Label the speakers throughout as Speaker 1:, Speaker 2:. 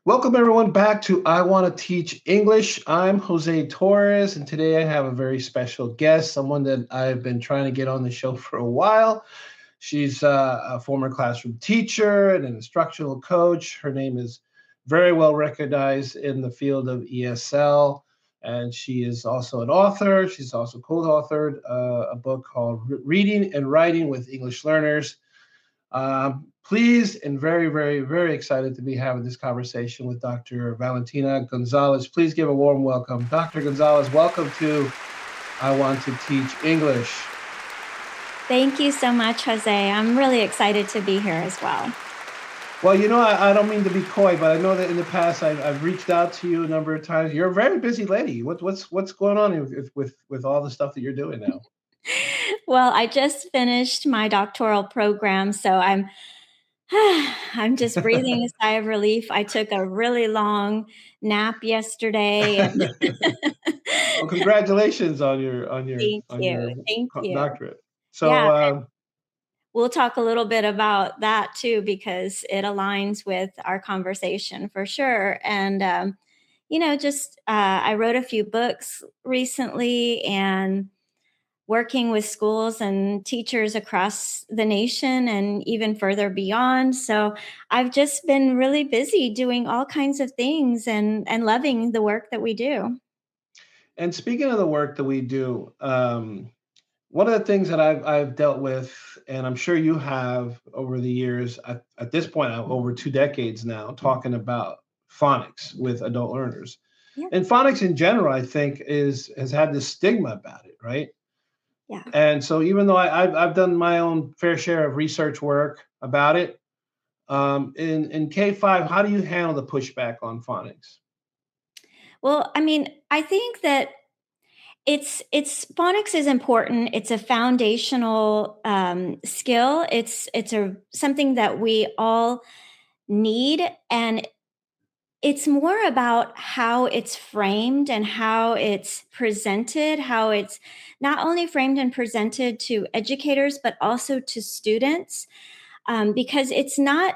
Speaker 1: Welcome everyone back to I Want to Teach English. I'm Jose Torres, and today I have a very special guest, someone that I've been trying to get on the show for a while. She's a former classroom teacher and an instructional coach. Her name is very well recognized in the field of ESL, and she is also an author. She's also co-authored a book called Reading and Writing with English Learners. Pleased and very, very, very excited to be having this conversation with Dr. Valentina Gonzalez. Please give a warm welcome. Dr. Gonzalez, welcome to I Want to Teach English.
Speaker 2: Thank you so much, Jose. I'm really excited to be here as well.
Speaker 1: Well, I don't mean to be coy, but I know that in the past I've reached out to you a number of times. You're a very busy lady. What's going on with all the stuff that you're doing now?
Speaker 2: Well, I just finished my doctoral program, so I'm just breathing a sigh of relief. I took a really long nap yesterday.
Speaker 1: Well, congratulations on your
Speaker 2: Thank you. Thank you.
Speaker 1: doctorate. So,
Speaker 2: Yeah, we'll talk a little bit about that too because it aligns with our conversation for sure. And I wrote a few books recently and working with schools and teachers across the nation and even further beyond. So I've just been really busy doing all kinds of things and loving the work that we do.
Speaker 1: and speaking of the work that we do, one of the things that I've dealt with, and I'm sure you have over the years, at this point, over 2 decades now, talking about phonics with adult learners.
Speaker 2: Yeah.
Speaker 1: And phonics in general, I think, has had this stigma about it, right?
Speaker 2: Yeah.
Speaker 1: And so even though I've done my own fair share of research work about it, in K-5, how do you handle the pushback on phonics?
Speaker 2: Well, I mean, I think that it's phonics is important. It's a foundational skill. It's a something that we all need, and it's more about how it's framed and how it's presented, how it's not only framed and presented to educators, but also to students, because it's not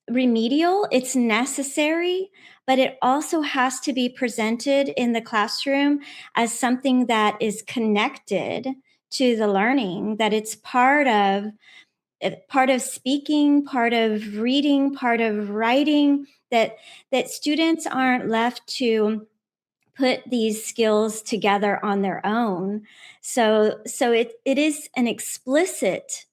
Speaker 2: remedial, it's necessary, but it also has to be presented in the classroom as something that is connected to the learning, that it's part of speaking, part of reading, part of writing, that students aren't left to put these skills together on their own. So it is an explicit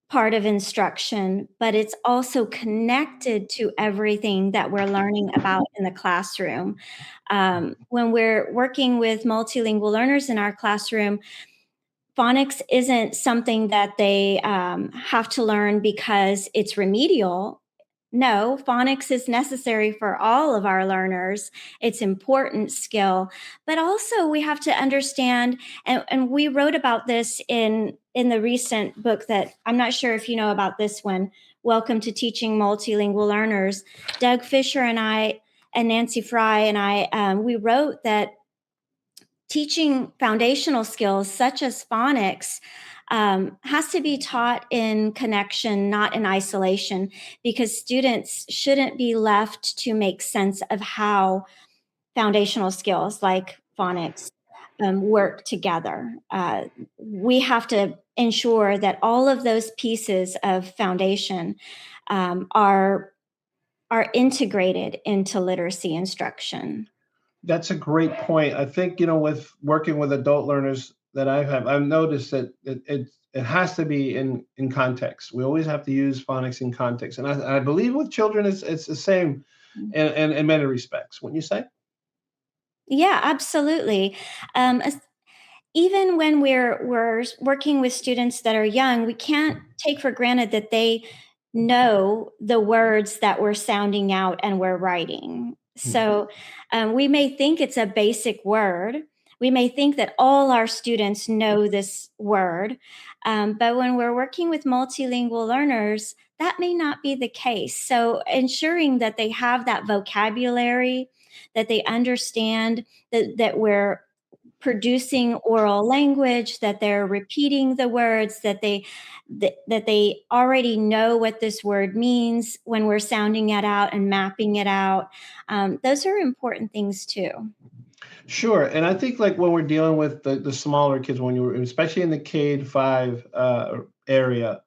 Speaker 2: part of instruction, but it's also connected to everything that we're learning about in the classroom. When we're working with multilingual learners in our classroom, phonics isn't something that they have to learn because it's remedial. No, phonics is necessary for all of our learners. It's important skill, but also we have to understand, and we wrote about this in the recent book that I'm not sure if you know about this one, Welcome to Teaching Multilingual Learners. Doug Fisher and I and Nancy Fry and I, we wrote that teaching foundational skills such as phonics has to be taught in connection, not in isolation, because students shouldn't be left to make sense of how foundational skills like phonics work together. We have to ensure that all of those pieces of foundation are integrated into literacy instruction.
Speaker 1: That's a great point. I think, with working with adult learners that I've noticed that it has to be in context. We always have to use phonics in context. And I believe with children, it's the same in many respects. Wouldn't you say?
Speaker 2: Yeah, absolutely. Even when we're working with students that are young, we can't take for granted that they know the words that we're sounding out and we're writing. So we may think it's a basic word. We may think that all our students know this word. But when we're working with multilingual learners, that may not be the case. So ensuring that they have that vocabulary, that they understand that we're producing oral language, that they're repeating the words, that they already know what this word means when we're sounding it out and mapping it out. Those are important things too.
Speaker 1: Sure, and I think like when we're dealing with the smaller kids, when you're especially in the K-5 area,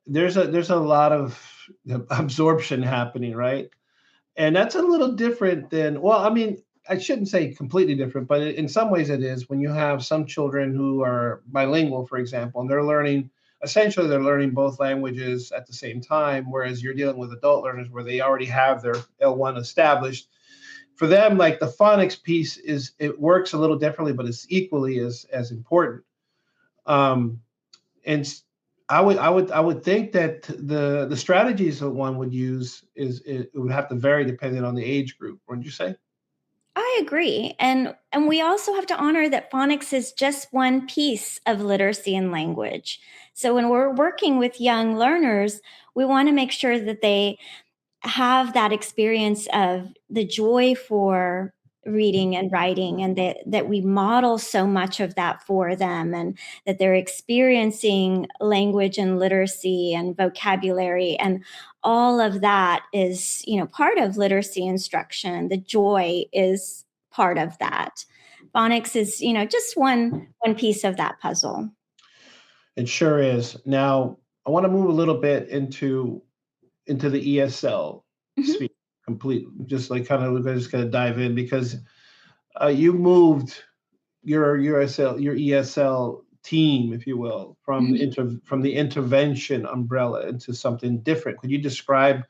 Speaker 1: there's a lot of absorption happening, right? And that's a little different than, well, I mean, I shouldn't say completely different, but in some ways it is when you have some children who are bilingual, for example, and essentially they're learning both languages at the same time, whereas you're dealing with adult learners where they already have their L1 established. For them, like the phonics piece it works a little differently, but it's equally as important. Um, and I would think that the strategies that one would use it would have to vary depending on the age group, wouldn't you say?
Speaker 2: I agree. And we also have to honor that phonics is just one piece of literacy and language. So when we're working with young learners, we want to make sure that they have that experience of the joy for reading and writing, and that we model so much of that for them, and that they're experiencing language and literacy and vocabulary, and all of that is, part of literacy instruction. The joy is part of that. Phonics is, just one piece of that puzzle.
Speaker 1: It sure is. Now, I want to move a little bit into the ESL
Speaker 2: Mhm.
Speaker 1: speak completely. Just like kind of we're just gonna dive in because you moved your ESL team, if you will,
Speaker 2: Mhm.
Speaker 1: from the intervention umbrella into something different. Could you describe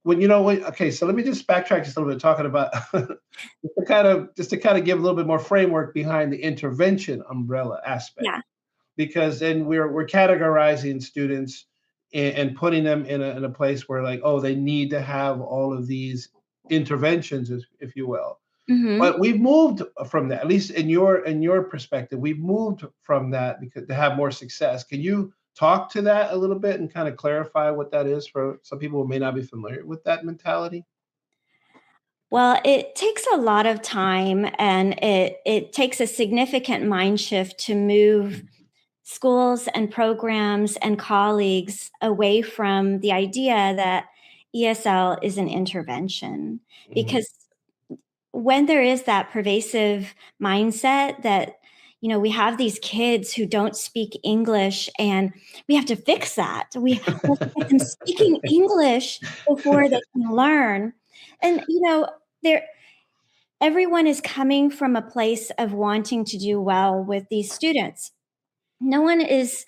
Speaker 1: okay, so let me just backtrack just a little bit, talking about just to kind of give a little bit more framework behind the intervention umbrella aspect,
Speaker 2: Yeah.
Speaker 1: because then we're categorizing students and putting them in a place where, like, oh, they need to have all of these interventions, if you will.
Speaker 2: Hmm.
Speaker 1: But we've moved from that, at least in your perspective, we've moved from that because to have more success. Can you talk to that a little bit and kind of clarify what that is for some people who may not be familiar with that mentality?
Speaker 2: Well, it takes a lot of time, and it takes a significant mind shift to move schools and programs and colleagues away from the idea that ESL is an intervention.
Speaker 1: Mhm.
Speaker 2: Because when there is that pervasive mindset that, we have these kids who don't speak English, and we have to fix that. We have to get them speaking English before they can learn. And, there everyone is coming from a place of wanting to do well with these students. No one is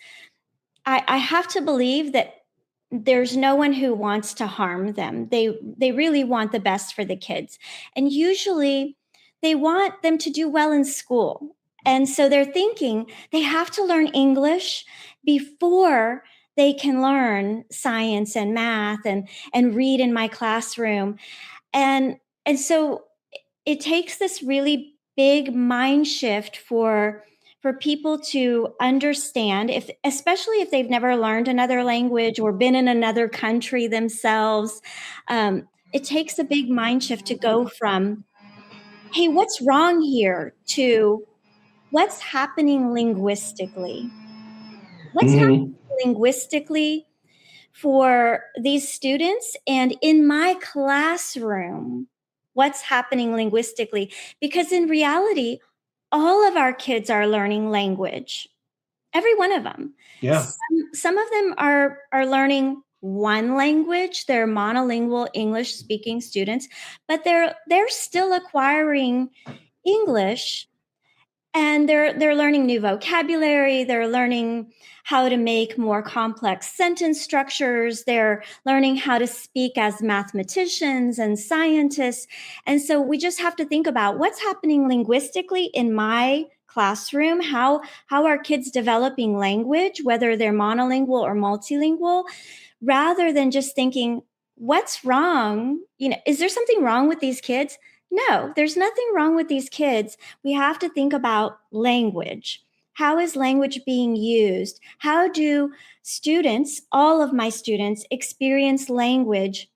Speaker 2: I have to believe that there's no one who wants to harm them. They really want the best for the kids. And usually they want them to do well in school. And so they're thinking they have to learn English before they can learn science and math and read in my classroom. And so it takes this really big mind shift for people to understand, if especially if they've never learned another language or been in another country themselves. It takes a big mind shift to go from, hey, what's wrong here, to what's happening linguistically. What's
Speaker 1: Mhm.
Speaker 2: happening linguistically for these students and in my classroom? What's happening linguistically? Because in reality, all of our kids are learning language, every one of them.
Speaker 1: Yeah.
Speaker 2: Some of them are learning one language. They're monolingual English speaking students, but they're still acquiring English, and they're learning new vocabulary. They're learning how to make more complex sentence structures. They're learning how to speak as mathematicians and scientists. And so we just have to think about what's happening linguistically in my classroom. How are kids developing language, whether they're monolingual or multilingual, rather than just thinking, what's wrong? Is there something wrong with these kids? No, there's nothing wrong with these kids. We have to think about language. How is language being used? How do students, all of my students, experience language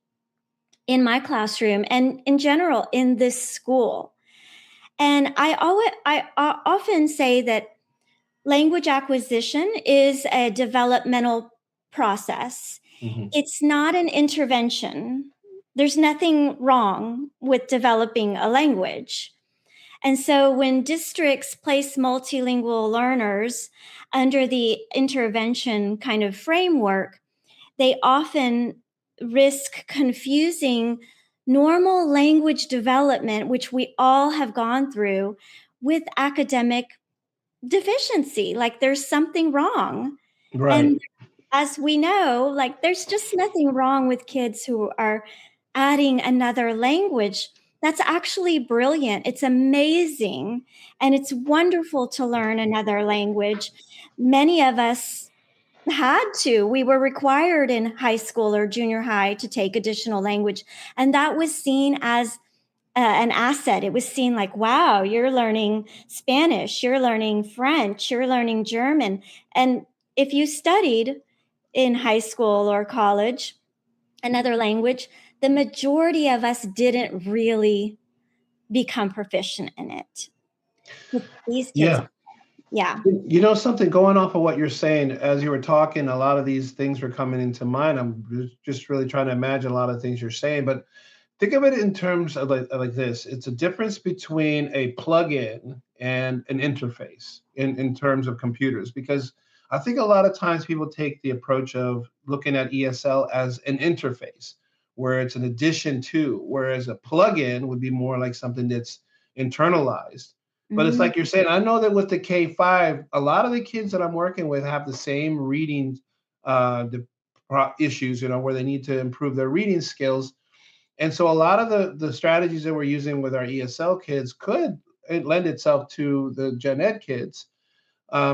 Speaker 2: in my classroom and in general in this school? And I often say that language acquisition is a developmental process.
Speaker 1: Hmm.
Speaker 2: It's not an intervention. There's nothing wrong with developing a language. And so when districts place multilingual learners under the intervention kind of framework, they often risk confusing normal language development, which we all have gone through, with academic deficiency. Like there's something wrong.
Speaker 1: Right.
Speaker 2: And as we know, like there's just nothing wrong with kids who are adding another language. That's actually brilliant. It's amazing. And it's wonderful to learn another language. Many of us had to. We were required in high school or junior high to take additional language. And that was seen as an asset. It was seen like, wow, you're learning Spanish, you're learning French, you're learning German. And if you studied in high school or college another language, the majority of us didn't really become proficient in it. But these kids,
Speaker 1: Yeah.
Speaker 2: yeah.
Speaker 1: You know something, going off of what you're saying, as you were talking, a lot of these things were coming into mind. I'm just really trying to imagine a lot of things you're saying, but think of it in terms of like this. It's a difference between a plug-in and an interface in terms of computers, because I think a lot of times people take the approach of looking at ESL as an interface where it's an addition to, whereas a plug-in would be more like something that's internalized. But it's
Speaker 2: Mm,
Speaker 1: like you're saying, I know that with the K5, a lot of the kids that I'm working with have the same reading the issues, where they need to improve their reading skills. And so a lot of the strategies that we're using with our ESL kids could lend itself to the Gen Ed kids,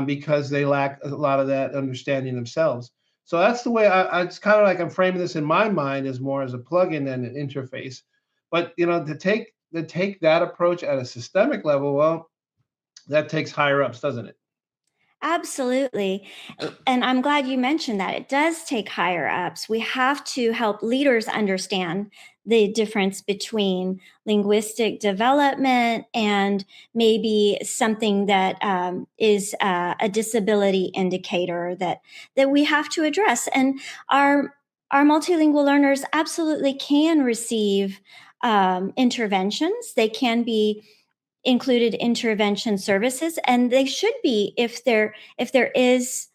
Speaker 1: because they lack a lot of that understanding themselves. So that's the way it's kind of like I'm framing this in my mind as more as a plugin than an interface. But to take that approach at a systemic level, well, that takes higher ups, doesn't it?
Speaker 2: absolutely. And I'm glad you mentioned that. It does take higher ups. We have to help leaders understand the difference between linguistic development and maybe something that is a disability indicator that we have to address. And our multilingual learners absolutely can receive interventions. They can be included intervention services, and they should be if there is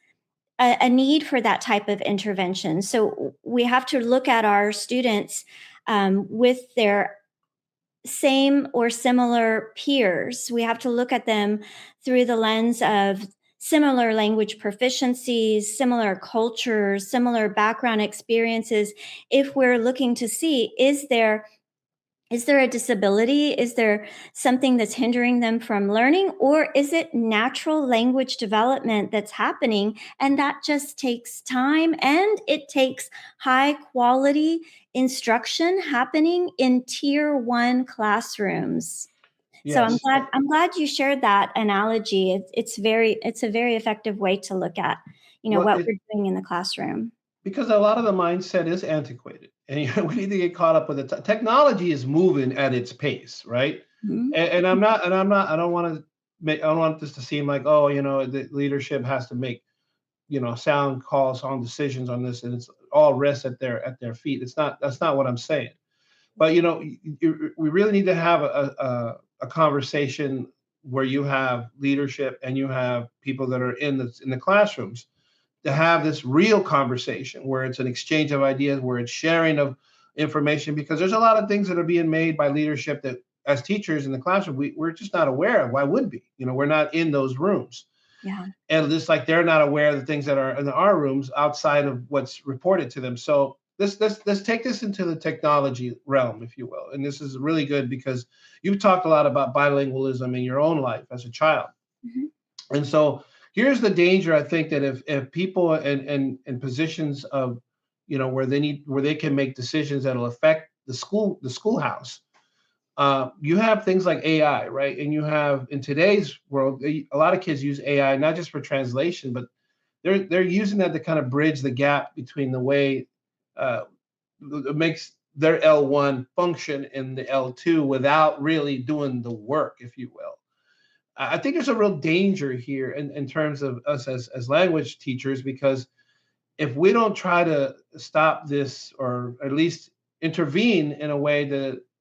Speaker 2: a need for that type of intervention. So we have to look at our students with their same or similar peers. We have to look at them through the lens of similar language proficiencies, similar cultures, similar background experiences. If we're looking to see, is there a disability? Is there something that's hindering them from learning? Or is it natural language development that's happening? And that just takes time and it takes high quality instruction happening in tier one classrooms. So I'm
Speaker 1: Yes.
Speaker 2: glad I'm glad you shared that analogy. It's a very effective way to look at,
Speaker 1: Well,
Speaker 2: what we're doing in the classroom.
Speaker 1: because a lot of the mindset is antiquated, and we need to get caught up with it. Technology is moving at its pace, right?
Speaker 2: Mhm.
Speaker 1: And I don't want to make, I don't want this to seem like, oh, the leadership has to make, sound calls on decisions on this, and it's all rests at their feet. That's not what I'm saying. But we really need to have a conversation where you have leadership and you have people that are in the classrooms, to have this real conversation where it's an exchange of ideas, where it's sharing of information, because there's a lot of things that are being made by leadership that as teachers in the classroom, we're just not aware of. Why would be? We're not in those rooms.
Speaker 2: Yeah.
Speaker 1: And just like they're not aware of the things that are in our rooms outside of what's reported to them. So let's take this into the technology realm, if you will. And this is really good because you've talked a lot about bilingualism in your own life as a child.
Speaker 2: Mhm.
Speaker 1: And so here's the danger. I think that if people in positions of, where they can make decisions that'll affect the schoolhouse, you have things like AI, right? And you have, in today's world, a lot of kids use AI not just for translation, but they're using that to kind of bridge the gap between the way, it makes their L1 function in the L2 without really doing the work, if you will. I think there's a real danger here in terms of us as language teachers, because if we don't try to stop this, or at least intervene in a way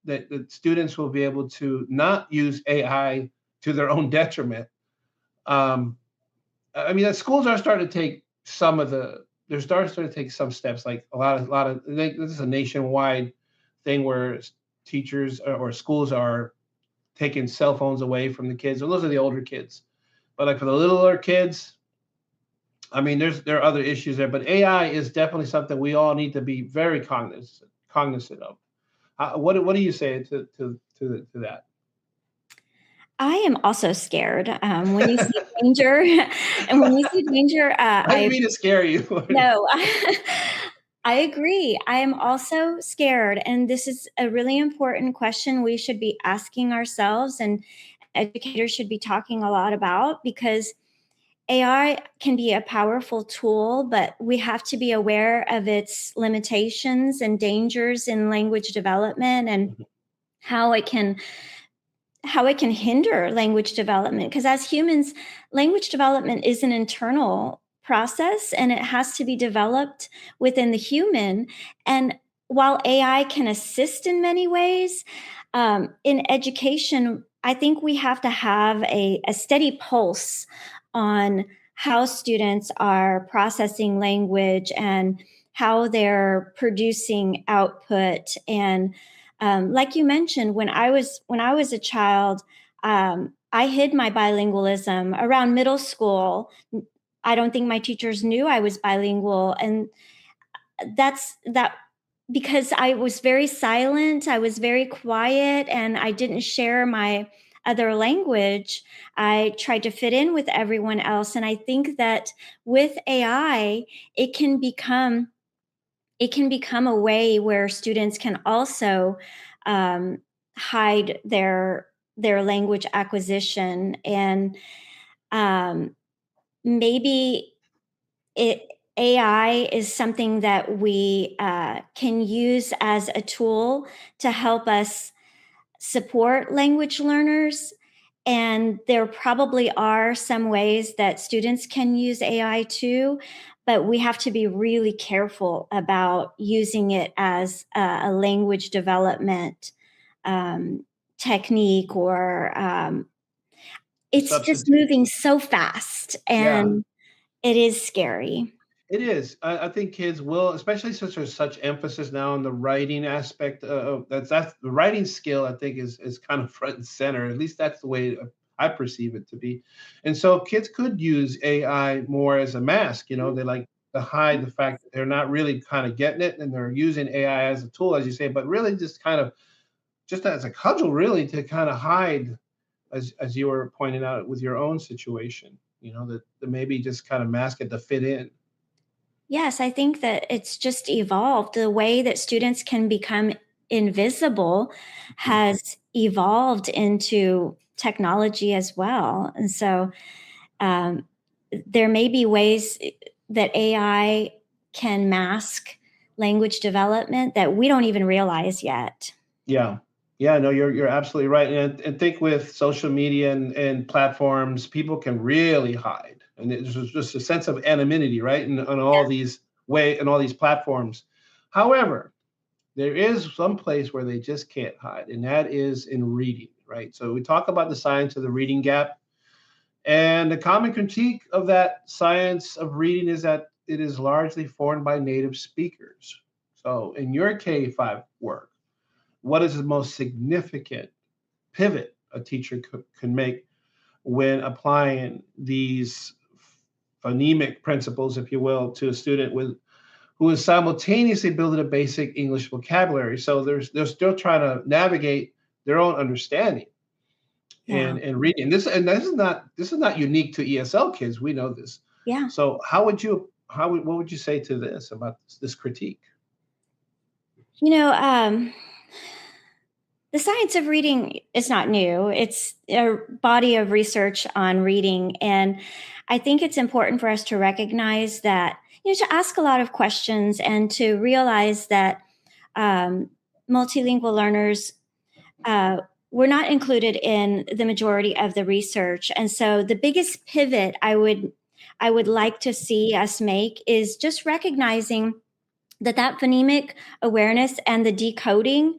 Speaker 1: that students will be able to not use AI to their own detriment. I mean, that schools are starting to take some of the, they're starting to take some steps, like this is a nationwide thing where teachers or schools are taking cell phones away from the kids. And those are the older kids, but like for the littler kids, I mean, there are other issues there, but AI is definitely something we all need to be very cognizant of. What do you say to that?
Speaker 2: I am also scared when you see danger, and when you see danger,
Speaker 1: I didn't mean to scare you.
Speaker 2: no, I agree. I am also scared, and this is a really important question we should be asking ourselves, and educators should be talking a lot about, because AI can be a powerful tool, but we have to be aware of its limitations and dangers in language development, and how it can hinder language development. Because as humans, language development is an internal process, and it has to be developed within the human. And while AI can assist in many ways, in education, I think we have to have a steady pulse on how students are processing language and how they're producing output. And like you mentioned, when I was a child, I hid my bilingualism around middle school. I don't think my teachers knew I was bilingual, and that because I was very silent, I was very quiet, and I didn't share my other language. I tried to fit in with everyone else, and I think that with AI, it can become a way where students can also um, hide their language acquisition, and um, maybe it AI is something that we can use as a tool to help us support language learners. And there probably are some ways that students can use AI too, but we have to be really careful about using it as a language development um, technique, or it's just
Speaker 1: Substitute.
Speaker 2: moving so fast,
Speaker 1: Yeah.
Speaker 2: and it is scary.
Speaker 1: It is. I think kids will, especially since there's such emphasis now on the writing aspect. That's the writing skill. I think is kind of front and center. At least that's the way I perceive it to be. And so kids could use AI more as a mask. You know, they like to hide the fact that they're not really kind of getting it, and they're using AI as a tool, as you say, but really just kind of just as a cudgel, really, to kind of hide, as you were pointing out with your own situation. You know, that maybe just kind of mask it to fit in.
Speaker 2: Yes, I think that it's just evolved. The way that students can become invisible has evolved into technology as well. And so um, there may be ways that AI can mask language development that we don't even realize yet.
Speaker 1: Yeah. Yeah, no, you're absolutely right. And think with social media and platforms, people can really hide. And it's just a sense of anonymity, right? And on all these and all these platforms. However, there is some place where they just can't hide, and that is in reading, right? So we talk about the science of the reading gap. And the common critique of that science of reading is that it is largely formed by native speakers. So in your K-5 work, what is the most significant pivot a teacher can make when applying these phonemic principles, if you will, to a student who is simultaneously building a basic English vocabulary? So they're still trying to navigate their own understanding
Speaker 2: Yeah.
Speaker 1: and reading. This is not unique to ESL kids. We know this.
Speaker 2: Yeah.
Speaker 1: So what would you say to this about this critique?
Speaker 2: You know, the science of reading is not new. It's a body of research on reading. And I think it's important for us to recognize that, to ask a lot of questions and to realize that multilingual learners were not included in the majority of the research. And so the biggest pivot I would like to see us make is just recognizing that phonemic awareness and the decoding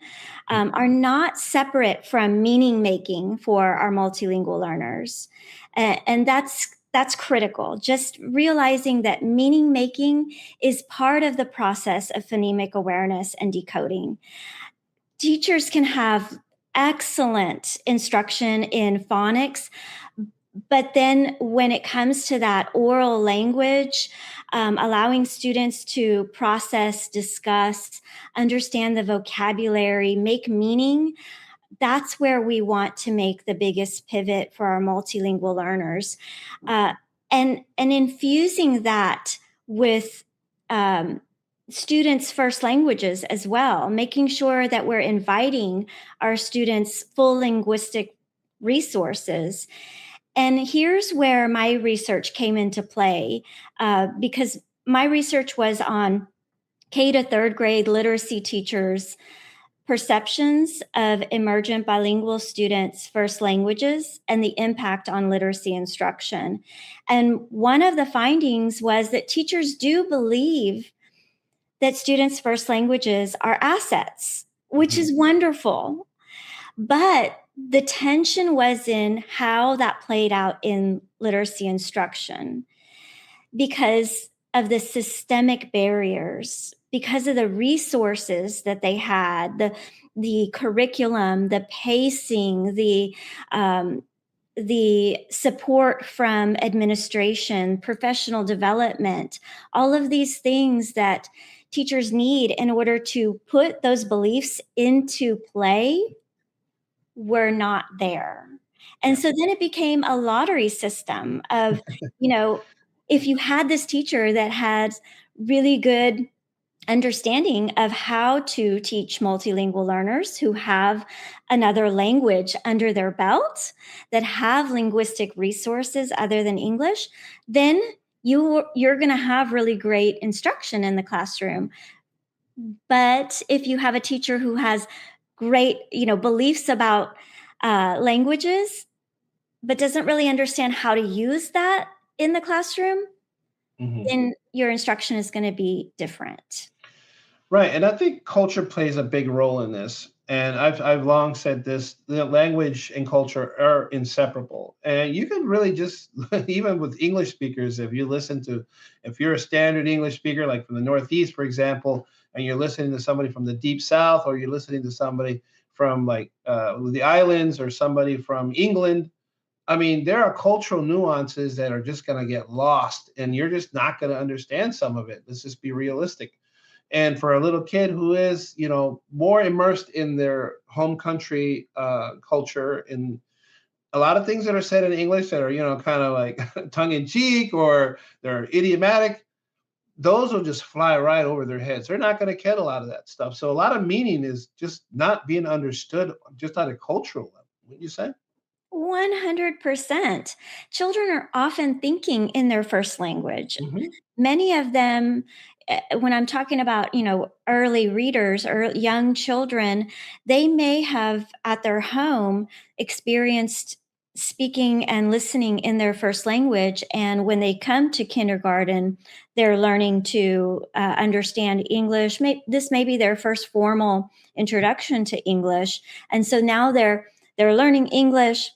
Speaker 2: are not separate from meaning making for our multilingual learners. And that's critical. Just realizing that meaning making is part of the process of phonemic awareness and decoding. Teachers can have excellent instruction in phonics, but then when it comes to that oral language, allowing students to process, discuss, understand the vocabulary, make meaning, that's where we want to make the biggest pivot for our multilingual learners. And infusing that with students' first languages as well, making sure that we're inviting our students' full linguistic resources. And here's where my research came into play, because my research was on K to third grade literacy teachers' perceptions of emergent bilingual students' first languages and the impact on literacy instruction. And one of the findings was that teachers do believe that students' first languages are assets, which is wonderful. But the tension was in how that played out in literacy instruction because of the systemic barriers, because of the resources that they had, the curriculum, the pacing, the support from administration, professional development, all of these things that teachers need in order to put those beliefs into play were not there. And so then it became a lottery system of, if you had this teacher that had really good understanding of how to teach multilingual learners who have another language under their belt, that have linguistic resources other than English, then you're going to have really great instruction in the classroom. But if you have a teacher who has great, beliefs about languages, but doesn't really understand how to use that in the classroom, then your instruction is going to be different.
Speaker 1: Right, and I think culture plays a big role in this. And I've long said this: the language and culture are inseparable. And you can really just, even with English speakers, if you're a standard English speaker, like from the Northeast, for example, and you're listening to somebody from the Deep South, or you're listening to somebody from like the islands, or somebody from England. I mean, there are cultural nuances that are just going to get lost, and you're just not going to understand some of it. Let's just be realistic. And for a little kid who is, more immersed in their home country culture, and a lot of things that are said in English that are, kind of like tongue in cheek, or they're idiomatic, those will just fly right over their heads. They're not going to get a lot of that stuff. So a lot of meaning is just not being understood just at a cultural level. Wouldn't you say?
Speaker 2: 100%. Children are often thinking in their first language.
Speaker 1: Mm-hmm.
Speaker 2: Many of them, when I'm talking about, early readers or young children, they may have at their home experienced speaking and listening in their first language. And when they come to kindergarten, they're learning to understand English. This may be their first formal introduction to English. And so now they're learning English.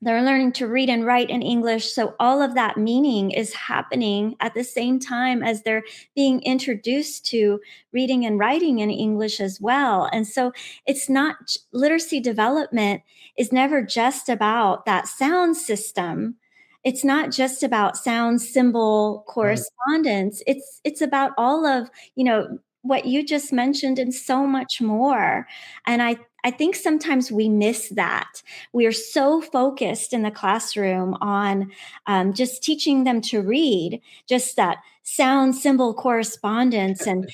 Speaker 2: They're learning to read and write in English. So all of that meaning is happening at the same time as they're being introduced to reading and writing in English as well. And so it's not, literacy development is never just about that sound system. It's not just about sound symbol correspondence. Right. It's about all of, what you just mentioned and so much more. And I think sometimes we miss that. We are so focused in the classroom on just teaching them to read, just that sound symbol correspondence, and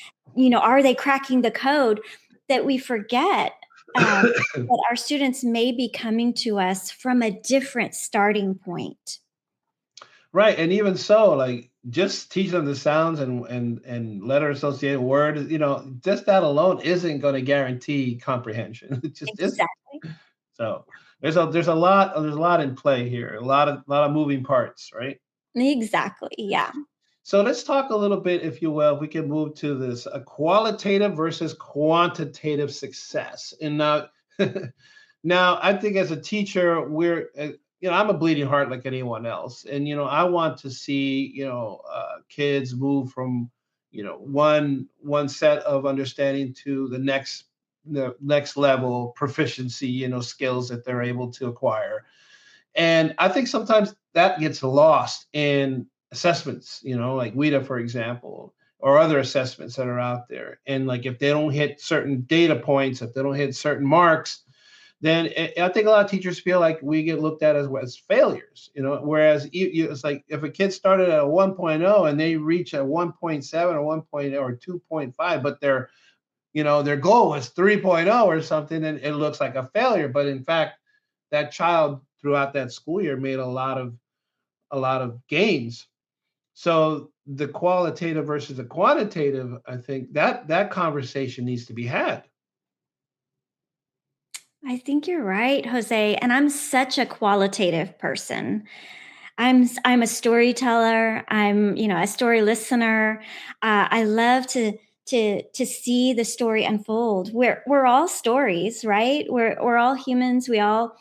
Speaker 2: are they cracking the code, that we forget that our students may be coming to us from a different starting point.
Speaker 1: Right, and even so, like just teach them the sounds and letter associated words. Just that alone isn't going to guarantee comprehension. It just isn't.
Speaker 2: Exactly.
Speaker 1: So there's a lot in play here. A lot of moving parts, right?
Speaker 2: Exactly. Yeah.
Speaker 1: So let's talk a little bit, if you will. If we can move to this, a qualitative versus quantitative success. And now, now I think as a teacher, I'm a bleeding heart like anyone else, and I want to see kids move from one set of understanding to the next level proficiency, skills that they're able to acquire. And I think sometimes that gets lost in assessments, like WIDA, for example, or other assessments that are out there. And like if they don't hit certain data points, if they don't hit certain marks, then I think a lot of teachers feel like we get looked at as failures, whereas it's like if a kid started at a 1.0 and they reach a 1.7 or 1. Or 2.5, but their goal was 3.0 or something, and it looks like a failure. But in fact, that child throughout that school year made a lot of gains. So the qualitative versus the quantitative, I think that conversation needs to be had.
Speaker 2: I think you're right, Jose. And I'm such a qualitative person. I'm a storyteller. I'm a story listener. I love to see the story unfold. We're all stories, right? We're all humans. We all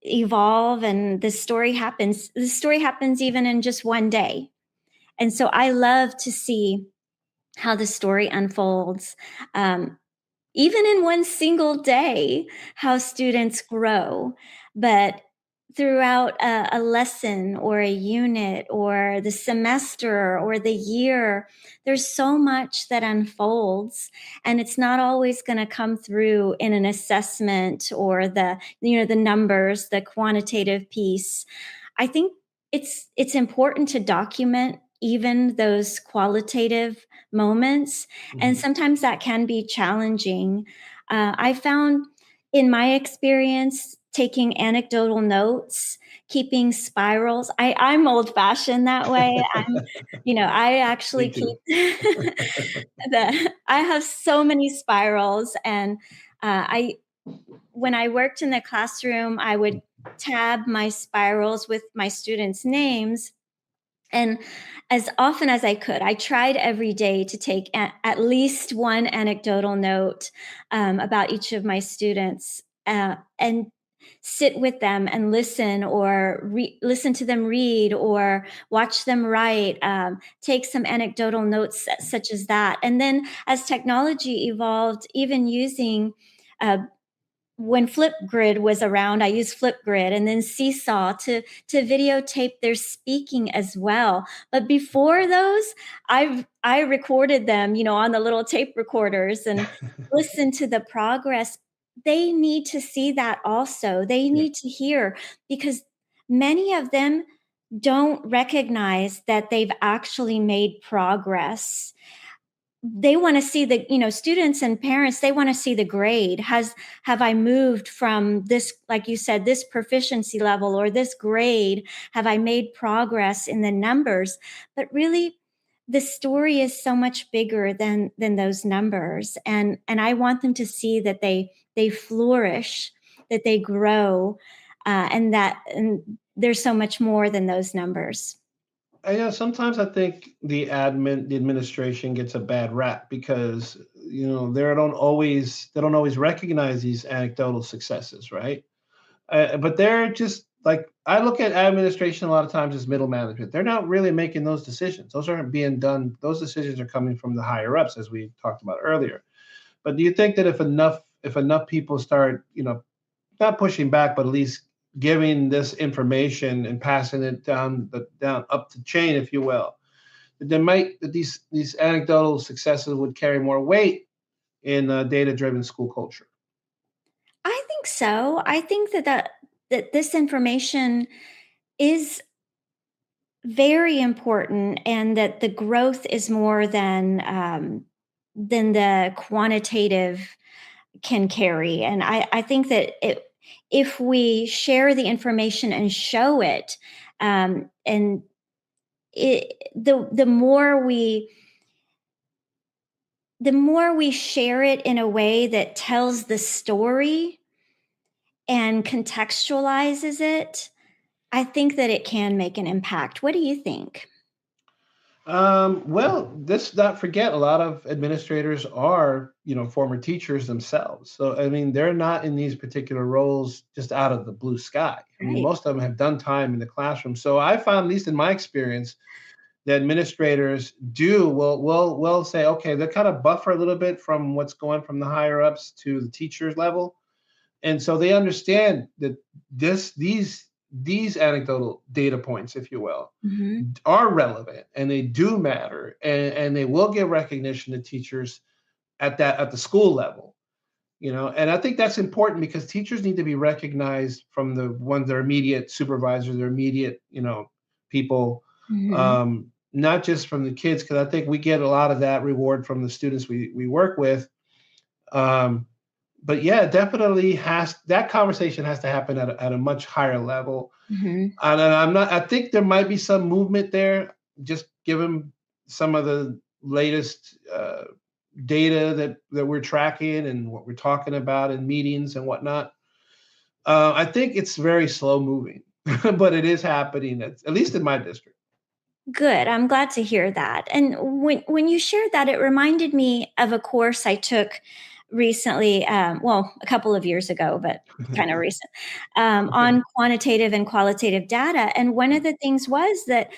Speaker 2: evolve, and the story happens. The story happens even in just one day. And so I love to see how the story unfolds. Even in one single day, how students grow. But throughout a lesson or a unit or the semester or the year, there's so much that unfolds, and it's not always going to come through in an assessment or the numbers, the quantitative piece. I think it's important to document even those qualitative moments, and
Speaker 1: Mhm.
Speaker 2: sometimes that can be challenging. I found in my experience taking anecdotal notes, keeping spirals. I'm old fashioned that way. I
Speaker 1: Me
Speaker 2: actually keep
Speaker 1: too.
Speaker 2: I have so many spirals, and I when I worked in the classroom, I would tab my spirals with my students' names. And as often as I could, I tried every day to take at least one anecdotal note about each of my students, and sit with them and listen, or listen to them read, or watch them write, take some anecdotal notes such as that. And then as technology evolved, even using uh, when Flipgrid was around, I used Flipgrid, and then Seesaw to videotape their speaking as well. But before those, I recorded them, on the little tape recorders, and listened to the progress. They need to see that also. They
Speaker 1: Yeah.
Speaker 2: need to hear, because many of them don't recognize that they've actually made progress. They want to see students and parents, they want to see the grade. Have I moved from this, like you said, this proficiency level or this grade? Have I made progress in the numbers? But really, the story is so much bigger than those numbers, and I want them to see that they flourish, that they grow, and there's so much more than those numbers.
Speaker 1: Yeah, sometimes I think the administration gets a bad rap because they don't always recognize these anecdotal successes, right? But they're just like, I look at administration a lot of times as middle management. They're not really making those decisions. Those aren't being done. Those decisions are coming from the higher ups, as we talked about earlier. But do you think that if enough people start, not pushing back, but at least giving this information and passing it down up the chain, if you will, that these anecdotal successes would carry more weight in data driven school culture?
Speaker 2: I think so. I think that this information is very important, and that the growth is more than the quantitative can carry. And I think that if we share the information and show it, and the more we share it in a way that tells the story and contextualizes it, I think that it can make an impact. What do you think?
Speaker 1: Well, let's not forget a lot of administrators are, former teachers themselves. So, I mean, they're not in these particular roles just out of the blue sky. I mean,
Speaker 2: Right.
Speaker 1: most of them have done time in the classroom. So I found, at least in my experience, the administrators will say, okay, they kind of buffer a little bit from what's going from the higher ups to the teachers level, and so they understand that these anecdotal data points, if you will,
Speaker 2: Mm-hmm.
Speaker 1: are relevant and they do matter, and they will give recognition to teachers at the school level. And I think that's important because teachers need to be recognized from the ones, their immediate supervisors, their immediate people,
Speaker 2: Mm-hmm.
Speaker 1: not just from the kids, because I think we get a lot of that reward from the students we work with. um, but yeah, definitely has that conversation has to happen at a much higher level.
Speaker 2: Mm-hmm.
Speaker 1: And I think there might be some movement there, just given some of the latest data that we're tracking and what we're talking about in meetings and whatnot. I think it's very slow moving, but it is happening, at least in my district.
Speaker 2: Good. I'm glad to hear that. And when you shared that, it reminded me of a course I took recently. Well, a couple of years ago, but kind of recent, on quantitative and qualitative data. And one of the things was that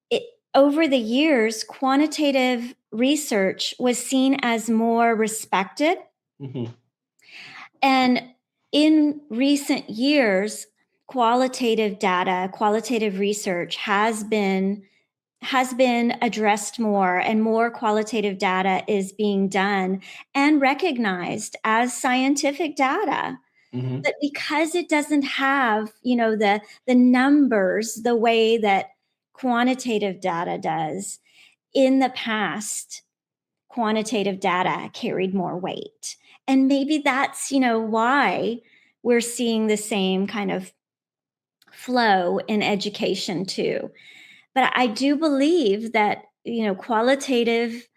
Speaker 2: it, over the years, quantitative research was seen as more respected.
Speaker 1: Mhm.
Speaker 2: And in recent years, qualitative data, qualitative research has been addressed more, and more qualitative data is being done and recognized as scientific data.
Speaker 1: Mhm.
Speaker 2: But because it doesn't have, the numbers the way that quantitative data does, in the past, quantitative data carried more weight. And maybe that's, why we're seeing the same kind of flow in education too. But I do believe that, qualitative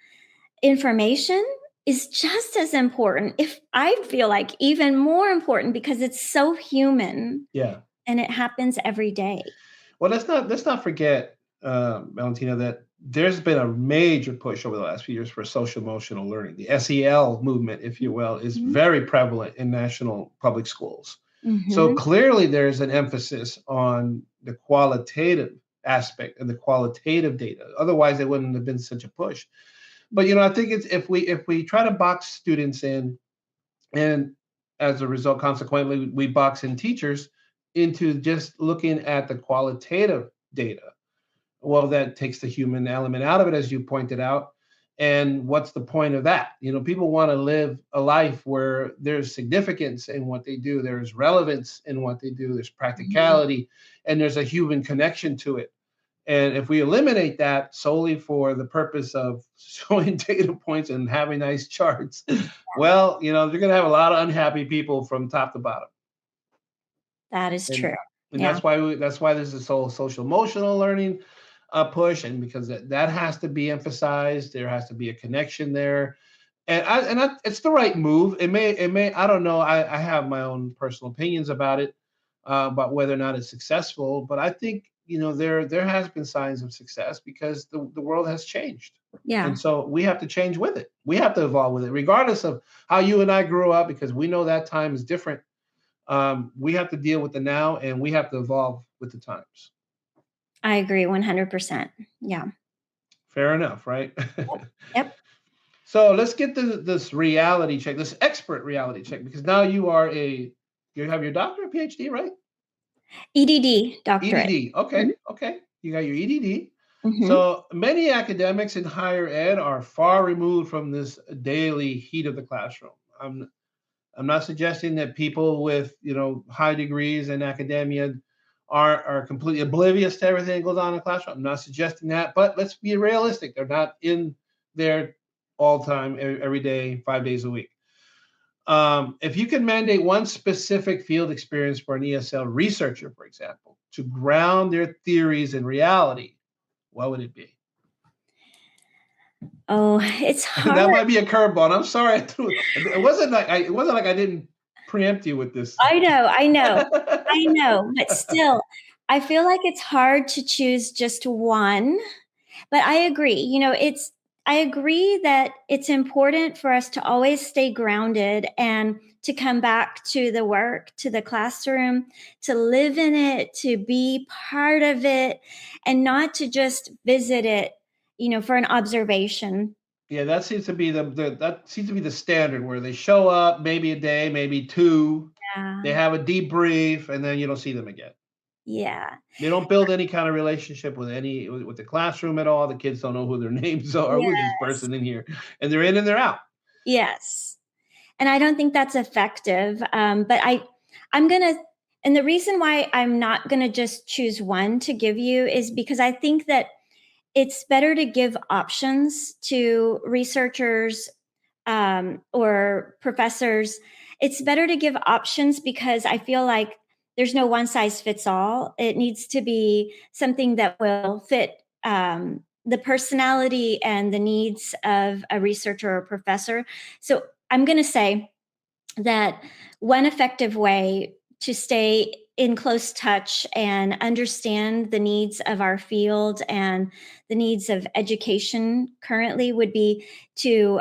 Speaker 2: information is just as important, if I feel like even more important, because it's so human
Speaker 1: Yeah.
Speaker 2: and it happens every day.
Speaker 1: Well, let's not forget, Valentina, that there's been a major push over the last few years for social emotional learning. The SEL movement, if you will, is
Speaker 2: Mhm.
Speaker 1: very prevalent in national public schools. So
Speaker 2: Mhm.
Speaker 1: clearly, there's an emphasis on the qualitative aspect and the qualitative data. Otherwise, it wouldn't have been such a push. But I think it's if we try to box students in, and as a result, consequently, we box in teachers into just looking at the qualitative data. Well, that takes the human element out of it, as you pointed out. And what's the point of that? People want to live a life where there's significance in what they do, there's relevance in what they do, there's
Speaker 2: Mhm.
Speaker 1: practicality, and there's a human connection to it. And if we eliminate that solely for the purpose of showing data points and having nice charts, well, they're going to have a lot of unhappy people from top to bottom.
Speaker 2: That is
Speaker 1: And
Speaker 2: true.
Speaker 1: and
Speaker 2: Yeah.
Speaker 1: that's why there's this whole social emotional learning push, and because that has to be emphasized, there has to be a connection there. It's the right move. It may I don't know. I have my own personal opinions about it, about whether or not it's successful. But I think there has been signs of success because the world has changed,
Speaker 2: Yeah.
Speaker 1: and so we have to change with it. We have to evolve with it, regardless of how you and I grew up, because we know that time is different. We have to deal with the now, and we have to evolve with the times.
Speaker 2: I agree 100%. Yeah.
Speaker 1: Fair enough, right?
Speaker 2: Yep. Yep.
Speaker 1: So let's get this reality check, this expert reality check, because now you have your doctorate, PhD, right?
Speaker 2: EDD doctorate.
Speaker 1: EDD.
Speaker 2: Mhm.
Speaker 1: Okay, okay. You got your EDD.
Speaker 2: Mhm.
Speaker 1: So many academics in higher ed are far removed from this daily heat of the classroom. I'm not suggesting that people with high degrees in academia are completely oblivious to everything that goes on in the classroom. I'm not suggesting that, but let's be realistic. They're not in there all the time, every day, 5 days a week. If you can mandate one specific field experience for an ESL researcher, for example, to ground their theories in reality, what would it be?
Speaker 2: Oh, it's hard.
Speaker 1: That might be a curveball. I'm sorry I threw it. It wasn't like I didn't preempt you with this.
Speaker 2: I know, but still, I feel like it's hard to choose just one. But I agree. I agree that it's important for us to always stay grounded and to come back to the work, to the classroom, to live in it, to be part of it, and not to just visit it, for an observation.
Speaker 1: Yeah, that seems to be the standard where they show up maybe a day, maybe two,
Speaker 2: Yeah.
Speaker 1: they have a debrief, and then you don't see them again.
Speaker 2: Yeah.
Speaker 1: They don't build any kind of relationship with the classroom at all. The kids don't know who their names are. Who's this
Speaker 2: Yes.
Speaker 1: person in here? And they're in and they're out.
Speaker 2: Yes. And I don't think that's effective. But I'm going to, and the reason why I'm not going to just choose one to give you is because I think that it's better to give options to researchers or professors. It's better to give options because I feel like there's no one size fits all. It needs to be something that will fit the personality and the needs of a researcher or professor. So I'm going to say that one effective way to stay in close touch and understand the needs of our field and the needs of education currently would be to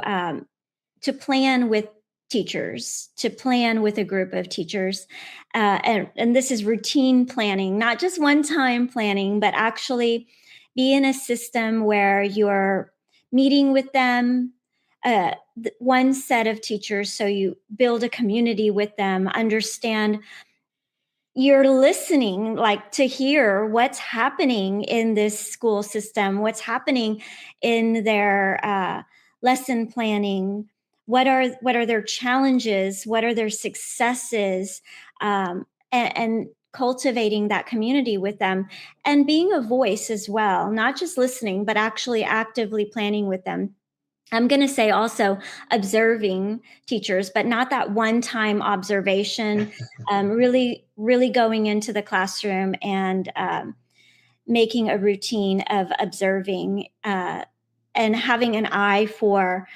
Speaker 2: plan with teachers, to plan with a group of teachers. And this is routine planning, not just one-time planning, but actually be in a system where you're meeting with them, one set of teachers, so you build a community with them, understand you're listening, like to hear what's happening in this school system, what's happening in their lesson planning, what are their challenges, what are their successes, and cultivating that community with them, and being a voice as well, not just listening, but actually actively planning with them. I'm going to say also observing teachers, but not that one time observation, really, really going into the classroom and making a routine of observing and having an eye for,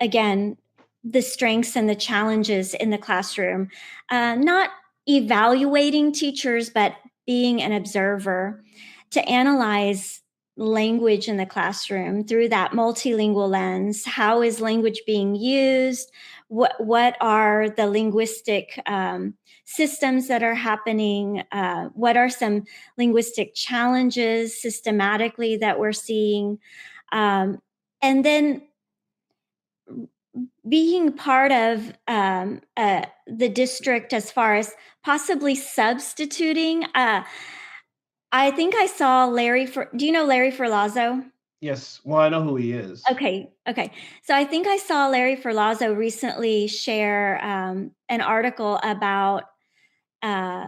Speaker 2: again, the strengths and the challenges in the classroom, not evaluating teachers, but being an observer to analyze language in the classroom through that multilingual lens. How is language being used? What are the linguistic systems that are happening? What are some linguistic challenges systematically that we're seeing? And then being part of the district as far as possibly substituting. I think I saw do you know Larry Ferlazzo?
Speaker 1: Yes. Well, I know who he is.
Speaker 2: Okay. So I think I saw Larry Ferlazzo recently share an article about uh,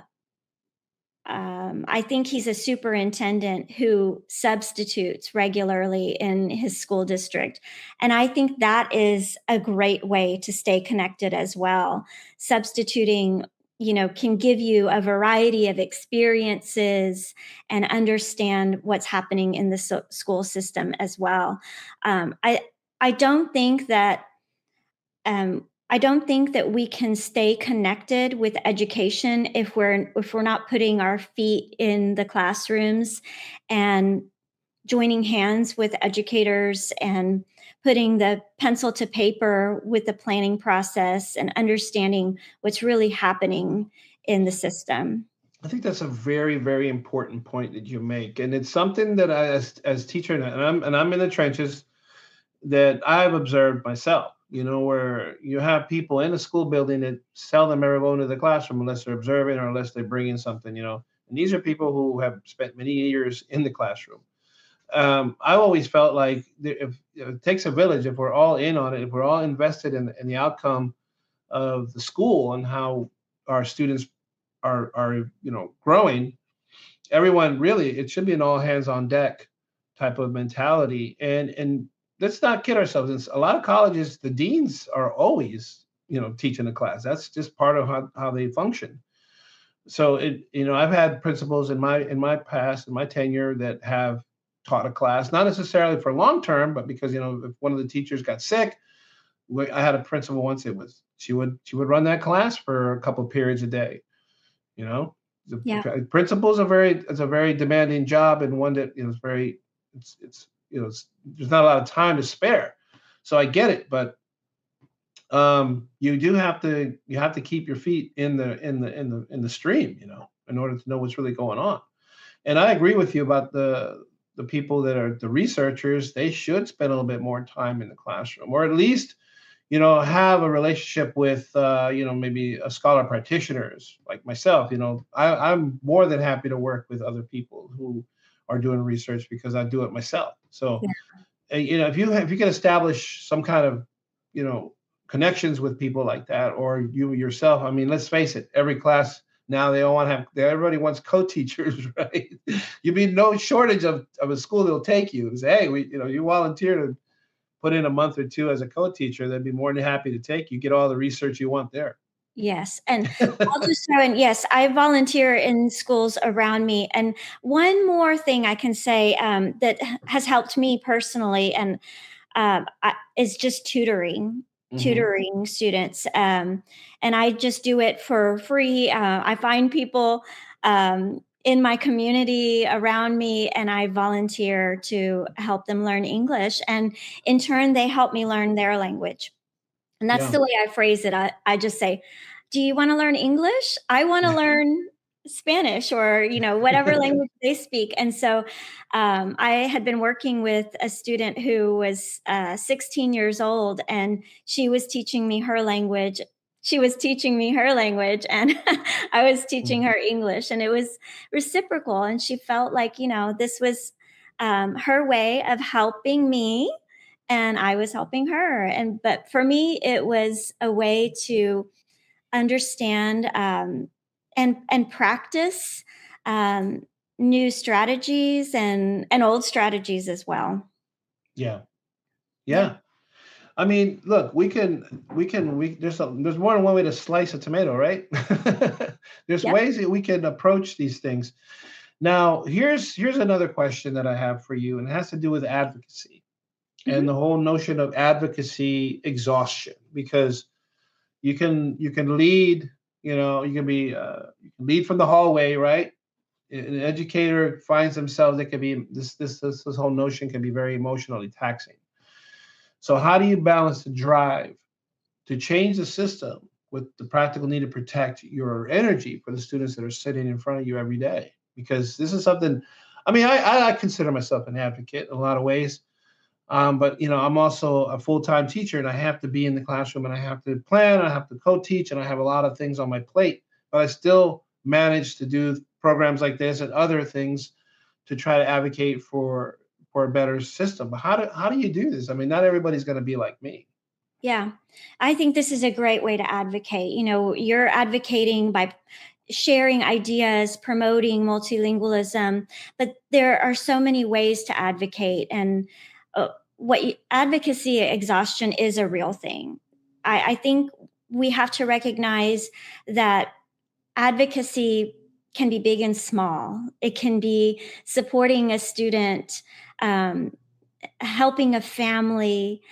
Speaker 2: I think he's a superintendent who substitutes regularly in his school district. And I think that is a great way to stay connected as well. Substituting, can give you a variety of experiences and understand what's happening in the school system as well. I don't think that I don't think that we can stay connected with education if we're not putting our feet in the classrooms and joining hands with educators and putting the pencil to paper with the planning process and understanding what's really happening in the system.
Speaker 1: I think that's a very, very important point that you make, and it's something that I, as teacher, and I'm in the trenches, that I've observed myself. Where you have people in a school building that seldom ever go into the classroom unless they're observing or unless they're bringing something. And these are people who have spent many years in the classroom. I've always felt like if it takes a village, if we're all in on it, if we're all invested in the outcome of the school and how our students are growing, everyone really, it should be an all hands on deck type of mentality. And let's not kid ourselves. In a lot of colleges, the deans are always teaching a class. That's just part of how they function. So I've had principals in my past, in my tenure, that have taught a class, not necessarily for long term, but because if one of the teachers got sick, I had a principal once. She would run that class for a couple of periods a day. You know,
Speaker 2: Yeah.
Speaker 1: the principal is a very demanding job, and one that is very there's not a lot of time to spare. So I get it, but you have to keep your feet in the stream, in order to know what's really going on. And I agree with you about the people that are the researchers. They should spend a little bit more time in the classroom, or at least have a relationship with maybe a scholar practitioners like myself. I'm more than happy to work with other people who are doing research because I do it myself. So if you can establish some kind of you know connections with people like that, or you yourself. I mean, let's face it, every class now they all want to have everybody wants co-teachers, right? You mean no shortage of a school that'll take you and say, hey, you volunteer to put in a month or two as a co-teacher, they'd be more than happy to take you. Get all the research you want there.
Speaker 2: Yes. And I'll just throw in, yes, I volunteer in schools around me. And one more thing I can say that has helped me personally and is just tutoring students. And I just do it for free. I find people in my community around me, and I volunteer to help them learn English. And in turn, they help me learn their language. And that's
Speaker 1: Yeah.
Speaker 2: the way I phrase it. I just say, do you want to learn English? I want to learn Spanish, or, whatever language they speak. And so I had been working with a student who was 16 years old, and she was teaching me her language. She was teaching me her language, and I was teaching her English, and it was reciprocal. And she felt like, this was her way of helping me, and I was helping her. But for me, it was a way to understand and practice um, new strategies and old strategies as well.
Speaker 1: Yeah.
Speaker 2: Yeah.
Speaker 1: Yeah. I mean, look, there's more than one way to slice a tomato, right? There's
Speaker 2: Yep.
Speaker 1: ways that we can approach these things. Now, here's another question that I have for you, and it has to do with advocacy and
Speaker 2: Hmm.
Speaker 1: the whole notion of advocacy exhaustion, because you can lead, you can lead from the hallway, right? An educator finds themselves, it can be this whole notion can be very emotionally taxing. So how do you balance the drive to change the system with the practical need to protect your energy for the students that are sitting in front of you every day? Because this is something, I mean, I consider myself an advocate in a lot of ways. But I'm also a full-time teacher, and I have to be in the classroom, and I have to plan, I have to co-teach, and I have a lot of things on my plate. But I still manage to do programs like this and other things to try to advocate for a better system. But how do you do this? I mean, not everybody's going to be like me.
Speaker 2: Yeah. I think this is a great way to advocate. You're advocating by sharing ideas, promoting multilingualism, but there are so many ways to advocate. And advocacy exhaustion is a real thing. I think we have to recognize that advocacy can be big and small. It can be supporting a student, um, helping a family,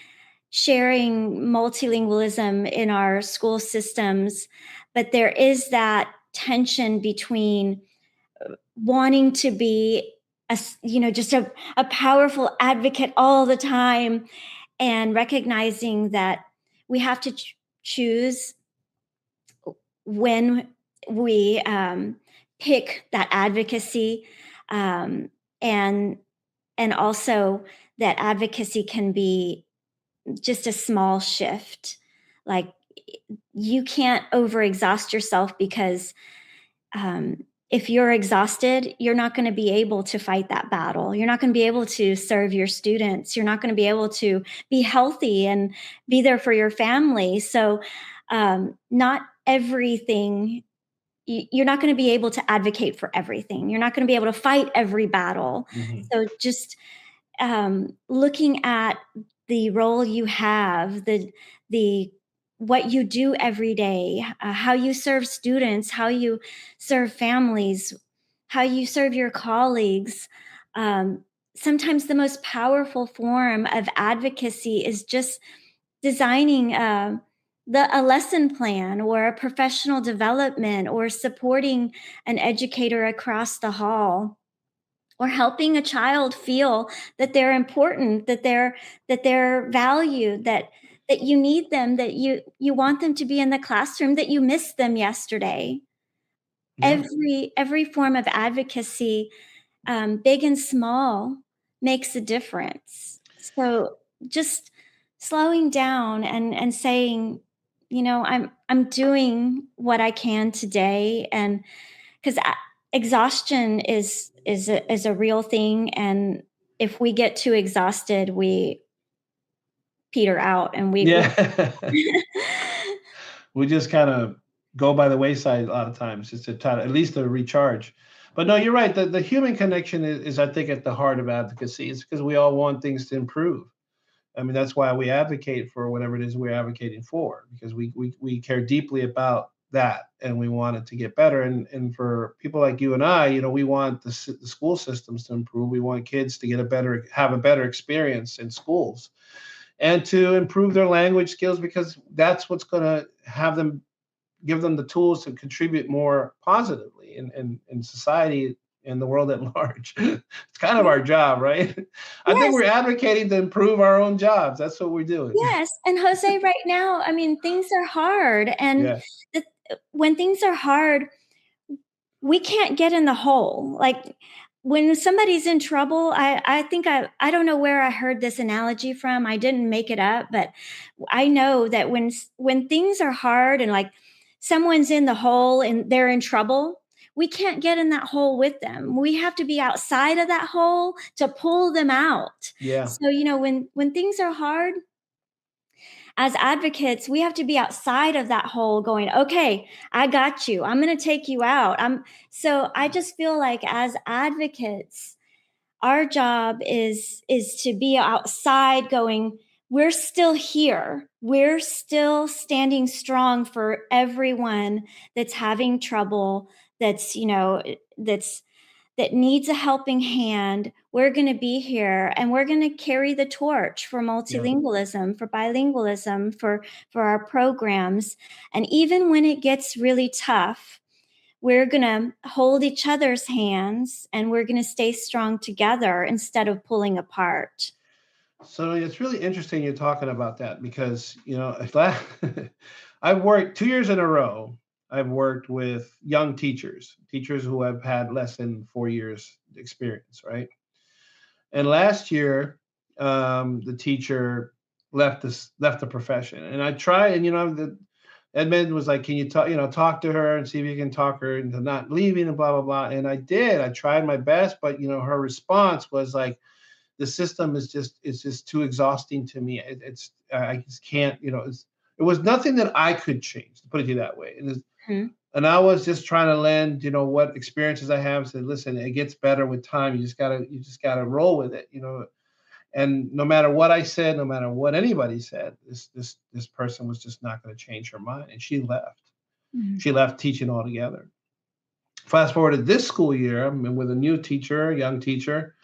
Speaker 2: sharing multilingualism in our school systems. But there is that tension between wanting to be just a powerful advocate all the time, and recognizing that we have to choose when we pick that advocacy, um, and also that advocacy can be just a small shift. Like, you can't overexhaust yourself, because if you're exhausted, you're not going to be able to fight that battle. You're not going to be able to serve your students. You're not going to be able to be healthy and be there for your family. So, not everything, you're not going to be able to advocate for everything. You're not going to be able to fight every battle.
Speaker 1: Mhm.
Speaker 2: So, just looking at the role you have, the what you do every day, how you serve students, how you serve families, how you serve your colleagues. Um, sometimes the most powerful form of advocacy is just designing a lesson plan or a professional development or supporting an educator across the hall or helping a child feel that they're important, that they're valued, that you need them, that you want them to be in the classroom, that you missed them yesterday.
Speaker 1: Yeah.
Speaker 2: Every form of advocacy, big and small, makes a difference. So just slowing down and saying, I'm doing what I can today, and because exhaustion is a real thing, and if we get too exhausted, we peter out, and we
Speaker 1: Yeah. We just kind of go by the wayside a lot of times just to try to, at least to recharge. But no, you're right. The human connection is, I think, at the heart of advocacy. It's because we all want things to improve. I mean, that's why we advocate for whatever it is we're advocating for, because we care deeply about that and we want it to get better. And for people like you and I, we want the school systems to improve. We want kids to have a better experience in schools and to improve their language skills, because that's what's going to give them the tools to contribute more positively in society and the world at large. It's kind of
Speaker 2: Yeah.
Speaker 1: our job, right? I think
Speaker 2: Yes,
Speaker 1: we're advocating to improve our own jobs. That's what we're doing.
Speaker 2: yes, and Jose, right now, I mean, things are hard, and
Speaker 1: Yeah.
Speaker 2: the when things are hard, we can't get in the hole. Like, when somebody's in trouble, I think I don't know where I heard this analogy from. I didn't make it up, but I know that when things are hard and, like, someone's in the hole and they're in trouble, we can't get in that hole with them. We have to be outside of that hole to pull them out.
Speaker 1: Yeah.
Speaker 2: So, when things are hard, as advocates, we have to be outside of that hole going, okay, I got you. I'm going to take you out. So I just feel like as advocates, our job is to be outside going, we're still here. We're still standing strong for everyone that's having trouble, that's that needs a helping hand. We're going to be here, and we're going to carry the torch for
Speaker 1: Yeah.
Speaker 2: multilingualism, for bilingualism, for our programs. And even when it gets really tough, we're going to hold each other's hands, and we're going to stay strong together instead of pulling apart.
Speaker 1: So it's really interesting you're talking about that, because I've worked 2 years in a row. I've worked with young teachers who have had less than 4 years experience, right? And last year, the teacher left the profession, and I tried, and the Edmund was like, "Can you talk to her and see if you can talk her into not leaving and blah blah blah." And I did. I tried my best, but her response was like, "The system is just too exhausting to me. I just can't. It was nothing that I could change, to put it to you that way."
Speaker 2: Mhm.
Speaker 1: And I was just trying to lend, what experiences I have. Said, listen, it gets better with time. You just gotta roll with it. And no matter what I said, no matter what anybody said, this person was just not going to change her mind, and she left.
Speaker 2: Mhm.
Speaker 1: She left teaching altogether. Fast forward to this school year, I'm with a new teacher, a young teacher.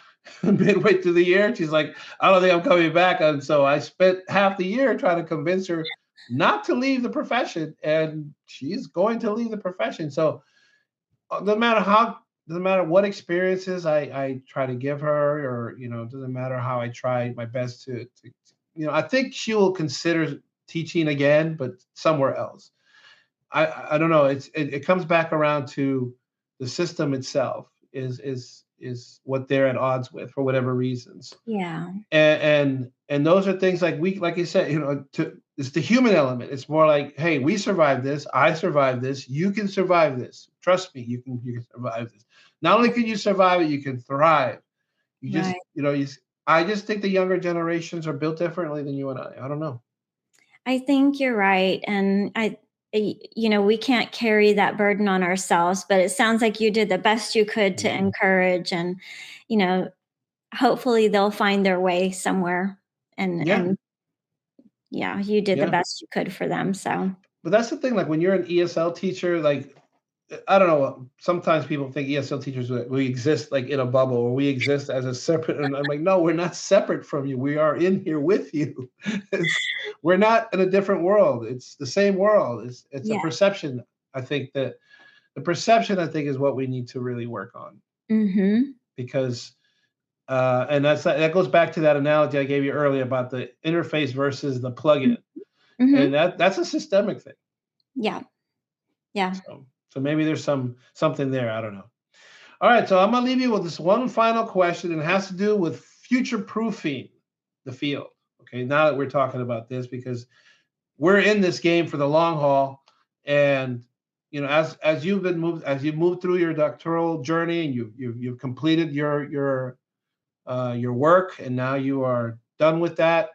Speaker 1: Midway through the year, she's like, "I don't think I'm coming back." And so I spent half the year trying to convince her not to leave the profession, and she's going to leave the profession. So doesn't matter what experiences I try to give her, or doesn't matter how I try my best I think she will consider teaching again, but somewhere else. I don't know. It comes back around to the system itself is what they're at odds with for whatever reasons.
Speaker 2: Yeah.
Speaker 1: And those are things like you said, it's the human element. It's more like, hey, we survived this, I survived this, you can survive this. Trust me, you can survive this. Not only can you survive it, you can thrive. You just,
Speaker 2: Right.
Speaker 1: I just think the younger generations are built differently than you and I. I don't know.
Speaker 2: I think you're right. And we can't carry that burden on ourselves, but it sounds like you did the best you could to
Speaker 1: Mhm.
Speaker 2: encourage, and, you know, hopefully they'll find their way somewhere.
Speaker 1: Yeah,
Speaker 2: And yeah, you did the
Speaker 1: yeah.
Speaker 2: best you could for them. So
Speaker 1: But that's the thing. Like when you're an ESL teacher, like I don't know. Sometimes people think ESL teachers, we exist like in a bubble, or we exist as a separate. And I'm like, no, we're not separate from you. We are in here with you. We're not in a different world. It's the same world. It's a
Speaker 2: Yeah.
Speaker 1: perception. I think that the perception, I think, is what we need to really work on,
Speaker 2: Mm-hmm.
Speaker 1: because and that goes back to that analogy I gave you earlier about the interface versus the plugin,
Speaker 2: Mm-hmm.
Speaker 1: and that's a systemic thing.
Speaker 2: Yeah. Yeah.
Speaker 1: So maybe there's something there. I don't know. All right, so I'm gonna leave you with this one final question, and it has to do with future proofing the field. Okay, now that we're talking about this, because we're in this game for the long haul, and as you've moved through your doctoral journey, and you've completed your work, and now you are done with that.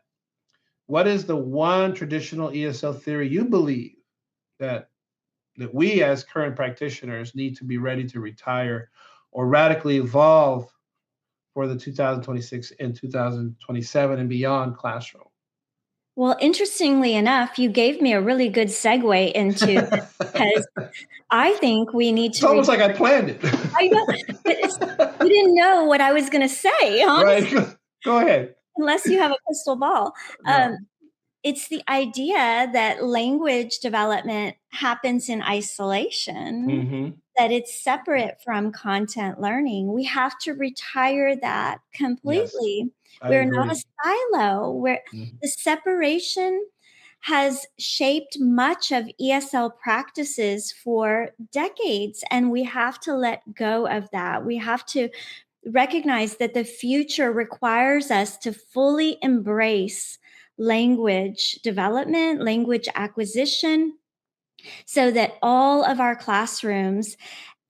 Speaker 1: What is the one traditional ESL theory you believe that we as current practitioners need to be ready to retire or radically evolve for the 2026 and 2027 and beyond classroom?
Speaker 2: Well, interestingly enough, you gave me a really good segue into this, because I think we need
Speaker 1: It's
Speaker 2: to
Speaker 1: almost like I planned it.
Speaker 2: I know, but you didn't know what I was gonna say,
Speaker 1: Right.
Speaker 2: honestly,
Speaker 1: Go ahead.
Speaker 2: unless you have a crystal ball. Um,
Speaker 1: No.
Speaker 2: it's the idea that language development happens in isolation,
Speaker 1: Mm-hmm.
Speaker 2: that it's separate from content learning. We have to retire that
Speaker 1: Yes,
Speaker 2: completely.
Speaker 1: I
Speaker 2: We're not a
Speaker 1: agree.
Speaker 2: silo, where
Speaker 1: Mhm.
Speaker 2: the separation has shaped much of ESL practices for decades, and we have to let go of that. We have to recognize that the future requires us to fully embrace language development, language acquisition, so that all of our classrooms,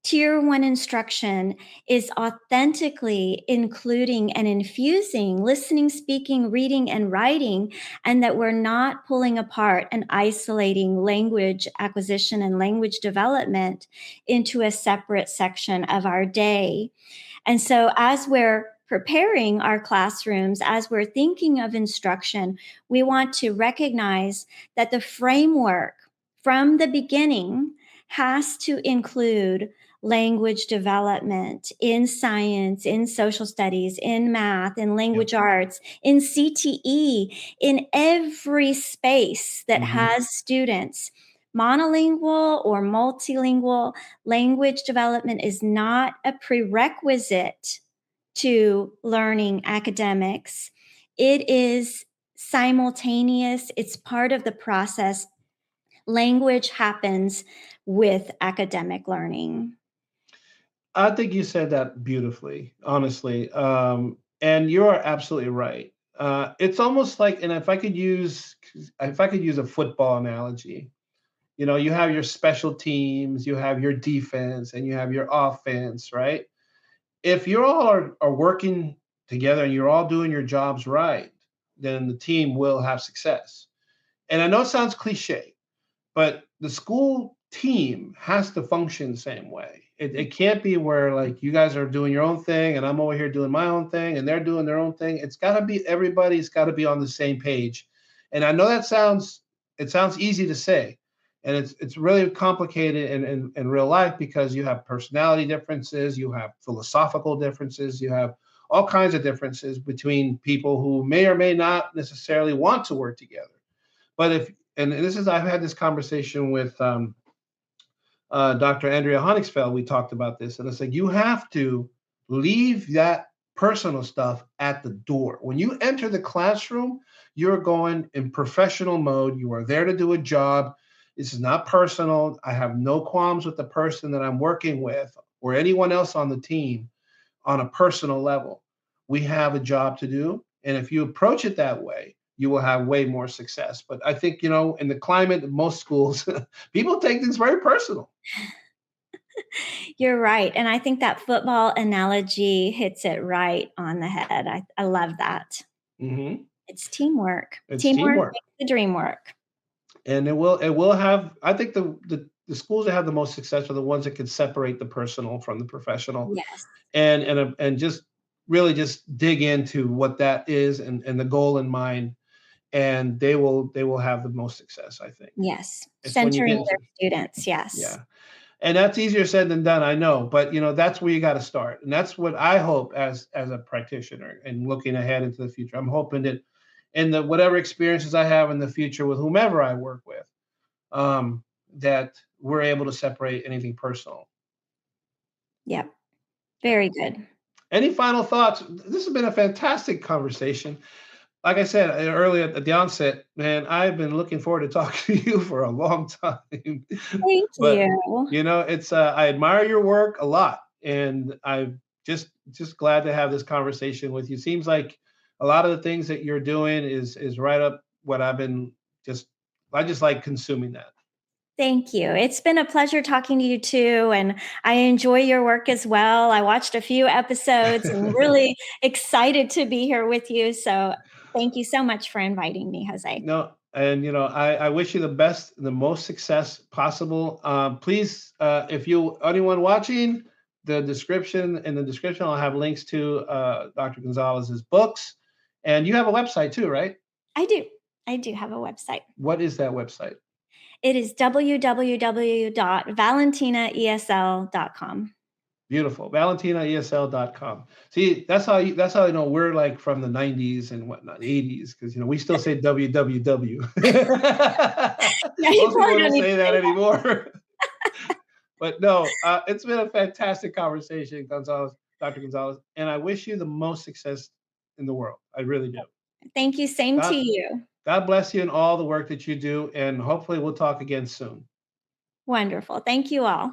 Speaker 2: Tier 1 instruction, is authentically including and infusing listening, speaking, reading, and writing, and that we're not pulling apart and isolating language acquisition and language development into a separate section of our day. And so, as we're preparing our classrooms, as we're thinking of instruction, we want to recognize that the framework from the beginning has to include language development in science, in social studies, in math, in
Speaker 1: Yep.
Speaker 2: language arts, in CTE, in every space that
Speaker 1: Mm-hmm.
Speaker 2: has students. Monolingual or multilingual language development is not a prerequisite to learning academics. It is simultaneous, it's part of the process. Language happens with academic learning.
Speaker 1: I think you said that beautifully, honestly. And you are absolutely right. It's almost like, and if I could use a football analogy, you have your special teams, you have your defense, and you have your offense, right? If you all are working together and you're all doing your jobs right, then the team will have success. And I know it sounds cliche, but the school team has to function the same way. It can't be where like you guys are doing your own thing and I'm over here doing my own thing and they're doing their own thing. It's got to be everybody's got to be on the same page. And I know it sounds easy to say, and it's really complicated in real life because you have personality differences, you have philosophical differences, you have all kinds of differences between people who may or may not necessarily want to work together. But I've had this conversation with Dr. Andrea Honixfeld. We talked about this, and it's like you have to leave that personal stuff at the door. When you enter the classroom, you're going in professional mode. You are there to do a job. This is not personal. I have no qualms with the person that I'm working with or anyone else on the team on a personal level. We have a job to do. And if you approach it that way, you will have way more success. But I think, in the climate of most schools, people take things very personal.
Speaker 2: You're right. And I think that football analogy hits it right on the head. I love that.
Speaker 1: Hmm.
Speaker 2: It's teamwork.
Speaker 1: It's
Speaker 2: Teamwork
Speaker 1: teamwork.
Speaker 2: makes the dream work.
Speaker 1: And it will have, I think the schools that have the most success are the ones that can separate the personal from the professional
Speaker 2: Yes.
Speaker 1: and just really just dig into what that is and the goal in mind. And they will have the most success, I think.
Speaker 2: Yes.
Speaker 1: It's when you
Speaker 2: Centering
Speaker 1: get
Speaker 2: their
Speaker 1: into,
Speaker 2: students. Yes.
Speaker 1: yeah. And that's easier said than done, I know, but that's where you got to start, and that's what I hope as a practitioner and looking ahead into the future. I'm hoping that in the whatever experiences I have in the future with whomever I work with, that we're able to separate anything personal.
Speaker 2: Yep.
Speaker 1: Yeah.
Speaker 2: Very good.
Speaker 1: Any final thoughts? This has been a fantastic conversation. Like I said earlier at the onset, man, I've been looking forward to talking to you for a long time.
Speaker 2: Thank
Speaker 1: But
Speaker 2: you.
Speaker 1: it's I admire your work a lot, and I'm just glad to have this conversation with you. Seems like a lot of the things that you're doing is right up what I've been just I just like consuming that.
Speaker 2: Thank you. It's been a pleasure talking to you too, and I enjoy your work as well. I watched a few episodes and really excited to be here with you. So thank you so much for inviting me, Jose.
Speaker 1: No, and I wish you the best, the most success possible. Please, if you anyone watching, in the description, I'll have links to Dr. Gonzalez's books, and you have a website too, right?
Speaker 2: I do. I do have a website.
Speaker 1: What is that website?
Speaker 2: It is www.valentinaesl.com.
Speaker 1: Beautiful. ValentinaESL.com. See, that's how I know we're like from the 90s and whatnot, 80s, because we still say www.
Speaker 2: Yeah, you
Speaker 1: Most people
Speaker 2: probably
Speaker 1: don't
Speaker 2: don't need to
Speaker 1: say that
Speaker 2: say
Speaker 1: anymore. But no, it's been a fantastic conversation, Gonzalez, Dr. Gonzalez, and I wish you the most success in the world. I really do.
Speaker 2: that. Thank you. Same to
Speaker 1: God,
Speaker 2: you.
Speaker 1: God bless you and all the work that you do, and hopefully we'll talk again soon.
Speaker 2: Wonderful. Thank you all.